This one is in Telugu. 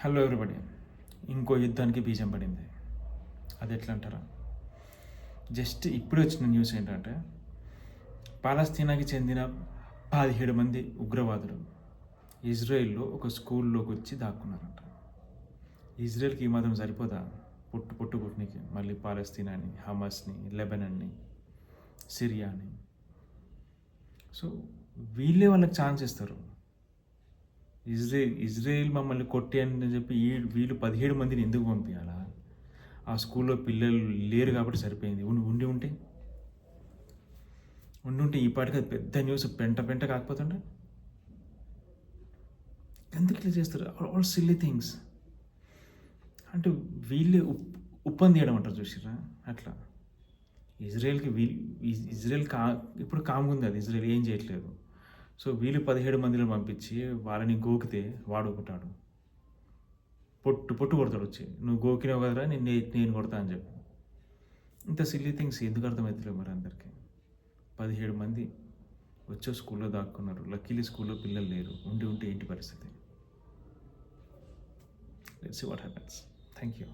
హలో ఎవరిబడి, ఇంకో యుద్ధానికి బీజం పడింది. అది ఎట్లా అంటారా? జస్ట్ ఇప్పుడే వచ్చిన న్యూస్ ఏంటంటే, పాలస్తీనాకి చెందిన 17 మంది ఉగ్రవాదులు ఇజ్రాయెల్లో ఒక స్కూల్లోకి వచ్చి దాక్కున్నారంట. ఇజ్రాయెల్కి ఈ మాత్రం సరిపోదా పొట్టు పుట్టినకి? మళ్ళీ పాలస్తీనాని, హమాస్ని, లెబనన్ని, సిరియాని. సో వీళ్ళే వాళ్ళకి ఛాన్స్ ఇస్తారు. ఇజ్రాయెల్ మమ్మల్ని కొట్టి అని చెప్పి వీళ్ళు 17 మందిని ఎందుకు పంపించాలా? ఆ స్కూల్లో పిల్లలు లేరు కాబట్టి సరిపోయింది. ఉండి ఉంటే ఈ పాటికి అది పెద్ద న్యూస్ పెంట కాకపోతుండే. ఎందుకు ఇట్లా చేస్తారు? All silly things. అంటే వీళ్ళే ఉప్పంది చేయడం అంటారు చూసిరా, అట్లా. ఇజ్రాయెల్కి ఇజ్రాయెల్ ఇప్పుడు కాముంది, అది ఇజ్రాయెల్ ఏం చేయట్లేదు. సో వీళ్ళు 17 మందిని పంపించి వాళ్ళని గోకితే వాడు ఒకటాడు పొట్టు కొడతాడు వచ్చి, నువ్వు గోకినావు కదరా నేను కొడతా అని చెప్పి. ఇంత సిల్లీ థింగ్స్ ఎందుకు అర్థమవుతలేవు మరి అందరికీ? 17 మంది వచ్చే స్కూల్లో దాక్కున్నారు. లక్కీలీ స్కూల్లో పిల్లలు లేరు. ఉంటే ఏంటి పరిస్థితి? Let's see what happens. Thank you.